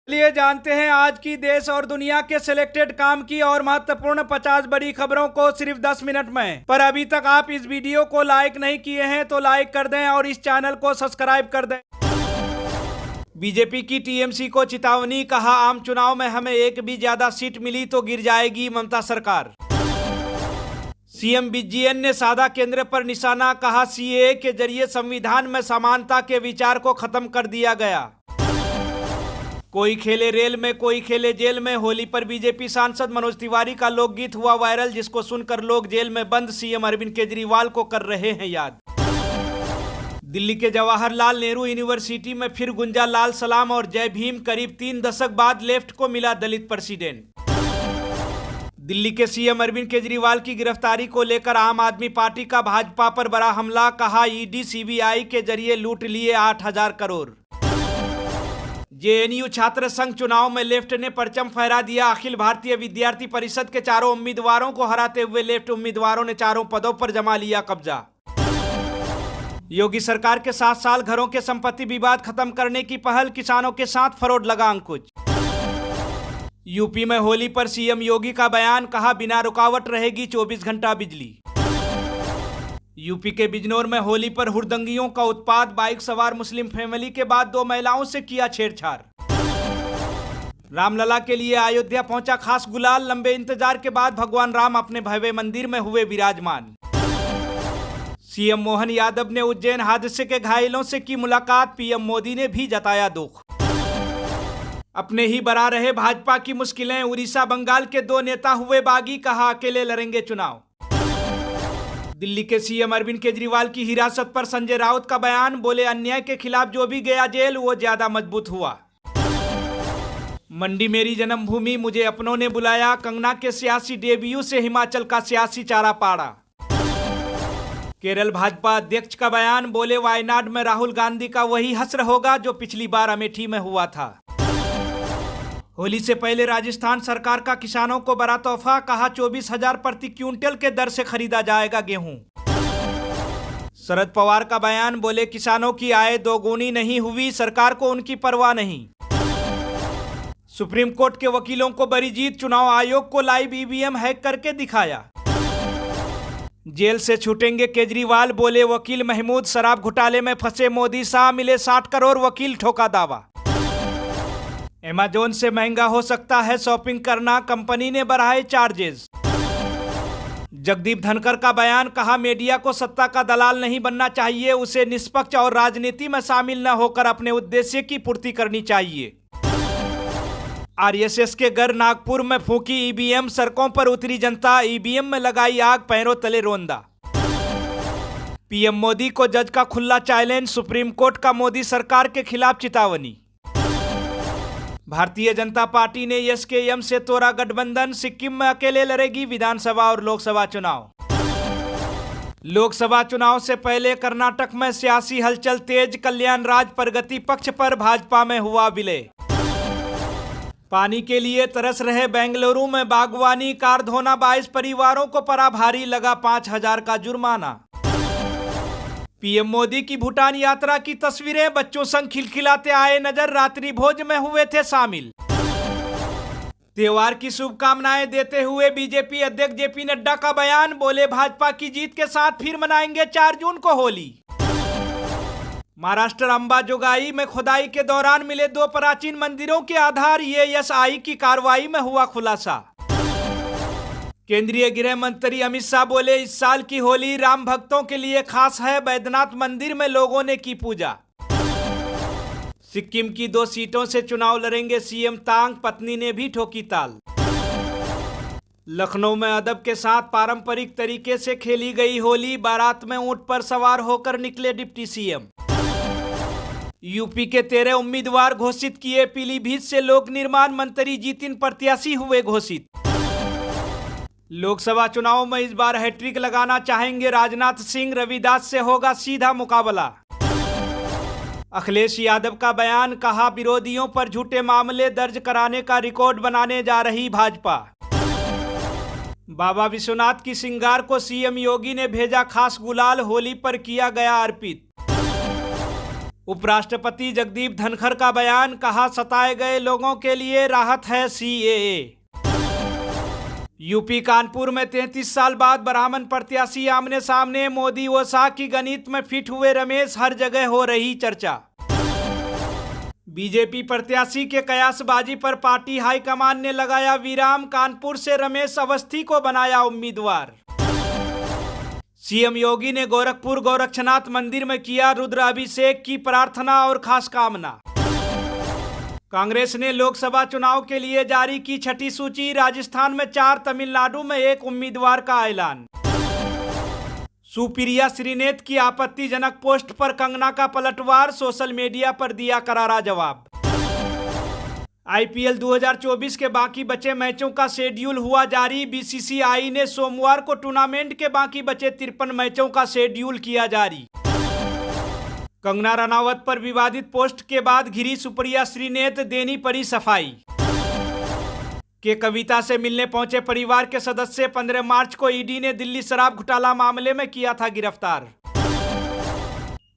चलिए जानते हैं आज की देश और दुनिया के सिलेक्टेड काम की और महत्वपूर्ण 50 बड़ी खबरों को सिर्फ 10 मिनट में। पर अभी तक आप इस वीडियो को लाइक नहीं किए हैं तो लाइक कर दें और इस चैनल को सब्सक्राइब कर दें। बीजेपी की टीएमसी को चेतावनी, कहा आम चुनाव में हमें एक भी ज्यादा सीट मिली तो गिर जाएगी ममता सरकार। सीएम विजयन ने साधा केंद्र पर निशाना, कहा सीएए के जरिए संविधान में समानता के विचार को खत्म कर दिया गया। कोई खेले रेल में कोई खेले जेल में, होली पर बीजेपी सांसद मनोज तिवारी का लोकगीत हुआ वायरल, जिसको सुनकर लोग जेल में बंद सीएम अरविंद केजरीवाल को कर रहे हैं याद। दिल्ली के जवाहरलाल नेहरू यूनिवर्सिटी में फिर गुंजा लाल सलाम और जय भीम, करीब 3 दशक बाद लेफ्ट को मिला दलित प्रेसिडेंट। दिल्ली के सीएम अरविंद केजरीवाल की गिरफ्तारी को लेकर आम आदमी पार्टी का भाजपा पर बड़ा हमला, कहा ईडी सीबीआई के जरिए लूट लिए 8,000 करोड़। जेएनयू छात्र संघ चुनाव में लेफ्ट ने परचम फहरा दिया, अखिल भारतीय विद्यार्थी परिषद के चारों उम्मीदवारों को हराते हुए लेफ्ट उम्मीदवारों ने चारों पदों पर जमा लिया कब्जा। योगी सरकार के 7 साल घरों के संपत्ति विवाद खत्म करने की पहल, किसानों के साथ फरौड लगा अंकुश। यूपी में होली पर सीएम योगी का बयान, कहा बिना रुकावट रहेगी 24 घंटा बिजली। यूपी के बिजनौर में होली पर हुड़दंगियों का उत्पात, बाइक सवार मुस्लिम फैमिली के बाद 2 महिलाओं से किया छेड़छाड़। रामलला के लिए अयोध्या पहुंचा खास गुलाल, लंबे इंतजार के बाद भगवान राम अपने भव्य मंदिर में हुए विराजमान। सीएम मोहन यादव ने उज्जैन हादसे के घायलों से की मुलाकात, पीएम मोदी ने भी जताया दुख। अपने ही बढ़ा रहे भाजपा की मुश्किलें, उड़ीसा बंगाल के 2 नेता हुए बागी, कहा अकेले लड़ेंगे चुनाव। दिल्ली के सीएम अरविंद केजरीवाल की हिरासत पर संजय राउत का बयान, बोले अन्याय के खिलाफ जो भी गया जेल वो ज्यादा मजबूत हुआ। मंडी मेरी जन्मभूमि, मुझे अपनों ने बुलाया, कंगना के सियासी डेब्यू से हिमाचल का सियासी चारा पाड़ा। केरल भाजपा अध्यक्ष का बयान, बोले वायनाड में राहुल गांधी का वही हश्र होगा जो पिछली बार अमेठी में हुआ था। होली से पहले राजस्थान सरकार का किसानों को बड़ा तोहफा, कहा 24,000 प्रति क्विंटल के दर से खरीदा जाएगा गेहूं। शरद पवार का बयान, बोले किसानों की आय दोगुनी नहीं हुई, सरकार को उनकी परवाह नहीं। सुप्रीम कोर्ट के वकीलों को बड़ी जीत, चुनाव आयोग को लाइव ईवीएम हैक करके दिखाया। जेल से छूटेंगे केजरीवाल, बोले वकील महमूद, शराब घोटाले में फंसे मोदी शाह मिले 60 करोड़, वकील ठोका दावा। अमेज़न से महंगा हो सकता है शॉपिंग करना, कंपनी ने बढ़ाए चार्जेस। जगदीप धनखड़ का बयान, कहा मीडिया को सत्ता का दलाल नहीं बनना चाहिए, उसे निष्पक्ष और राजनीति में शामिल न होकर अपने उद्देश्य की पूर्ति करनी चाहिए। आरएसएस के घर नागपुर में फूंकी ईवीएम, सड़कों पर उतरी जनता, ईवीएम में लगाई आग, पैरों तले रोंदा। पीएम मोदी को जज का खुला चैलेंज, सुप्रीम कोर्ट का मोदी सरकार के खिलाफ चेतावनी। भारतीय जनता पार्टी ने एसकेएम से तोड़ा गठबंधन, सिक्किम में अकेले लड़ेगी विधानसभा और लोकसभा चुनाव। लोकसभा चुनाव से पहले कर्नाटक में सियासी हलचल तेज, कल्याण राज प्रगति पक्ष पर, भाजपा में हुआ विलय। पानी के लिए तरस रहे बेंगलुरु में बागवानी, कार धोना 22 परिवारों को पड़ा भारी, लगा 5,000 का जुर्माना। पीएम मोदी की भूटान यात्रा की तस्वीरें, बच्चों संग खिलखिलाते आए नजर, रात्रि भोज में हुए थे शामिल। त्योहार की शुभकामनाएं देते हुए बीजेपी अध्यक्ष जेपी नड्डा का बयान, बोले भाजपा की जीत के साथ फिर मनाएंगे 4 जून को होली। महाराष्ट्र अंबाजोगाई में खुदाई के दौरान मिले 2 प्राचीन मंदिरों के आधार, एएसआई की कार्रवाई में हुआ खुलासा। केंद्रीय गृह मंत्री अमित शाह बोले इस साल की होली राम भक्तों के लिए खास है, बैद्यनाथ मंदिर में लोगों ने की पूजा। सिक्किम की 2 सीटों से चुनाव लड़ेंगे सीएम तांग, पत्नी ने भी ठोकी ताल। लखनऊ में अदब के साथ पारंपरिक तरीके से खेली गई होली, बारात में ऊंट पर सवार होकर निकले डिप्टी सीएम। यूपी के 13 उम्मीदवार घोषित किए, पीलीभीत से लोक निर्माण मंत्री जितिन प्रत्याशी हुए घोषित। लोकसभा चुनाव में इस बार हैट्रिक लगाना चाहेंगे राजनाथ सिंह, रविदास से होगा सीधा मुकाबला। अखिलेश यादव का बयान, कहा विरोधियों पर झूठे मामले दर्ज कराने का रिकॉर्ड बनाने जा रही भाजपा। बाबा विश्वनाथ की श्रृंगार को सीएम योगी ने भेजा खास गुलाल, होली पर किया गया अर्पित। उपराष्ट्रपति जगदीप धनखड़ का बयान, कहा सताए गए लोगों के लिए राहत है सीएए। यूपी कानपुर में 33 साल बाद ब्राह्मण प्रत्याशी आमने सामने, मोदी व शाह की गणित में फिट हुए रमेश, हर जगह हो रही चर्चा। बीजेपी प्रत्याशी के कयासबाजी पर पार्टी हाईकमान ने लगाया विराम, कानपुर से रमेश अवस्थी को बनाया उम्मीदवार। सीएम योगी ने गोरखपुर गोरक्षनाथ मंदिर में किया रुद्राभिषेक की प्रार्थना और खास कामना। कांग्रेस ने लोकसभा चुनाव के लिए जारी की छठी सूची, राजस्थान में 4, तमिलनाडु में 1 उम्मीदवार का ऐलान। सुप्रिया श्रीनेत की आपत्तिजनक पोस्ट पर कंगना का पलटवार, सोशल मीडिया पर दिया करारा जवाब। आईपीएल 2024 के बाकी बचे मैचों का शेड्यूल हुआ जारी, बीसीसीआई ने सोमवार को टूर्नामेंट के बाकी बचे 53 मैचों का शेड्यूल किया जारी। कंगना रनावत पर विवादित पोस्ट के बाद घिरी सुप्रिया श्रीनेत, देनी पड़ी सफाई। के कविता से मिलने पहुंचे परिवार के सदस्य, 15 मार्च को ईडी ने दिल्ली शराब घोटाला मामले में किया था गिरफ्तार।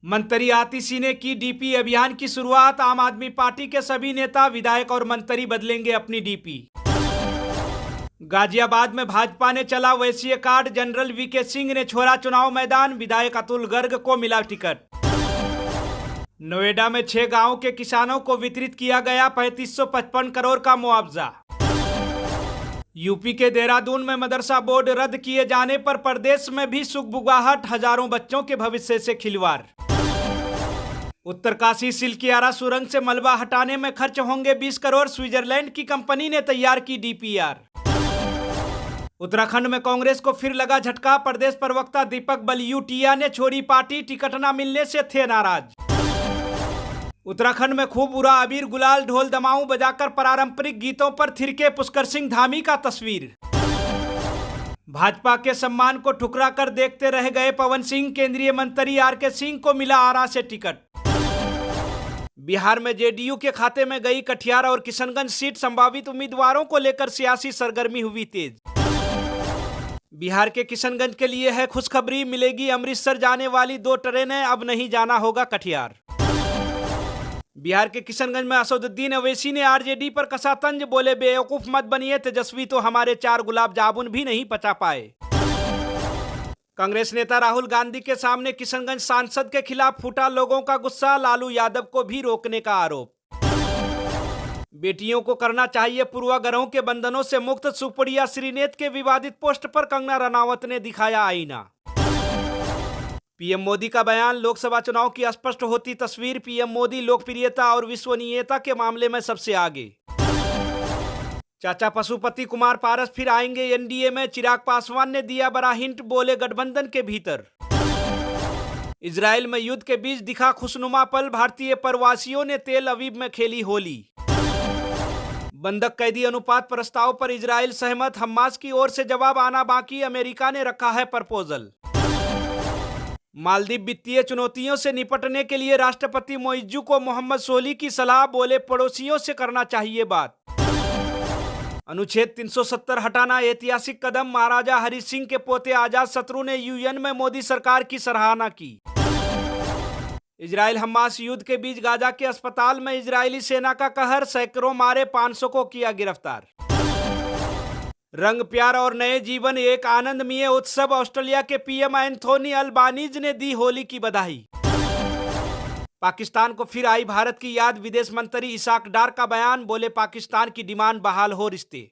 मंत्री आतिशी ने की डीपी अभियान की शुरुआत, आम आदमी पार्टी के सभी नेता, विधायक और मंत्री बदलेंगे अपनी डीपी। गाजियाबाद में भाजपा ने चला वैश्य कार्ड, जनरल वीके सिंह ने छोड़ा चुनाव मैदान, विधायक अतुल गर्ग को मिला टिकट। नोएडा में 6 गांवों के किसानों को वितरित किया गया 3555 करोड़ का मुआवजा। यूपी के देहरादून में मदरसा बोर्ड रद्द किए जाने पर प्रदेश में भी सुगबुगाहट, हजारों बच्चों के भविष्य से खिलवाड़। उत्तरकाशी सिलकियारा सुरंग से मलबा हटाने में खर्च होंगे 20 करोड़, स्विट्जरलैंड की कंपनी ने तैयार की डीपीआर। उत्तराखंड में कांग्रेस को फिर लगा झटका, प्रदेश प्रवक्ता दीपक बलियूटिया ने छोड़ी पार्टी, टिकट न मिलने से थे नाराज। उत्तराखंड में खूब उड़ा अबीर गुलाल, ढोल दमाऊं बजाकर पारंपरिक गीतों पर थिरके पुष्कर सिंह धामी का तस्वीर। भाजपा के सम्मान को ठुकरा कर देखते रह गए पवन सिंह, केंद्रीय मंत्री आरके सिंह को मिला आरा से टिकट। बिहार में जेडीयू के खाते में गई कटिहार और किशनगंज सीट, संभावित उम्मीदवारों को लेकर सियासी सरगर्मी हुई तेज। बिहार के किशनगंज के लिए है खुशखबरी, मिलेगी अमृतसर जाने वाली 2 ट्रेनें, अब नहीं जाना होगा कटिहार। बिहार के किशनगंज में असदुद्दीन अवैसी ने आरजेडी पर कसा तंज, बोले बेवकूफ मत बनिए, तेजस्वी तो हमारे 4 गुलाब जामुन भी नहीं पचा पाए। कांग्रेस नेता राहुल गांधी के सामने किशनगंज सांसद के खिलाफ फूटा लोगों का गुस्सा, लालू यादव को भी रोकने का आरोप। बेटियों को करना चाहिए पूर्वाग्रहों के बंधनों से मुक्त, सुप्रिया श्रीनेत के विवादित पोस्ट पर कंगना रनावत ने दिखाया आईना। पीएम मोदी का बयान, लोकसभा चुनाव की स्पष्ट होती तस्वीर, पीएम मोदी लोकप्रियता और विश्वसनीयता के मामले में सबसे आगे। चाचा पशुपति कुमार पारस फिर आएंगे एनडीए में, चिराग पासवान ने दिया बड़ा हिंट, बोले गठबंधन के भीतर। इजराइल में युद्ध के बीच दिखा खुशनुमा पल, भारतीय प्रवासियों ने तेल अवीव में खेली होली। बंधक कैदी अनुपात प्रस्ताव पर इजराइल सहमत, हमास की ओर से जवाब आना बाकी, अमेरिका ने रखा है प्रपोजल। मालदीव वित्तीय चुनौतियों से निपटने के लिए राष्ट्रपति मोइज्जू को मोहम्मद सोली की सलाह, बोले पड़ोसियों से करना चाहिए बात। अनुच्छेद 370 हटाना ऐतिहासिक कदम, महाराजा हरि सिंह के पोते आजाद शत्रु ने यूएन में मोदी सरकार की सराहना की। इजराइल हमास युद्ध के बीच गाजा के अस्पताल में इजरायली सेना का कहर, सैकड़ों मारे, 500 को किया गिरफ्तार। रंग प्यार और नए जीवन, एक आनंदमय उत्सव, ऑस्ट्रेलिया के पीएम एंथोनी अल्बानीज ने दी होली की बधाई। पाकिस्तान को फिर आई भारत की याद, विदेश मंत्री इसाक डार का बयान, बोले पाकिस्तान की डिमांड बहाल हो रिश्ते।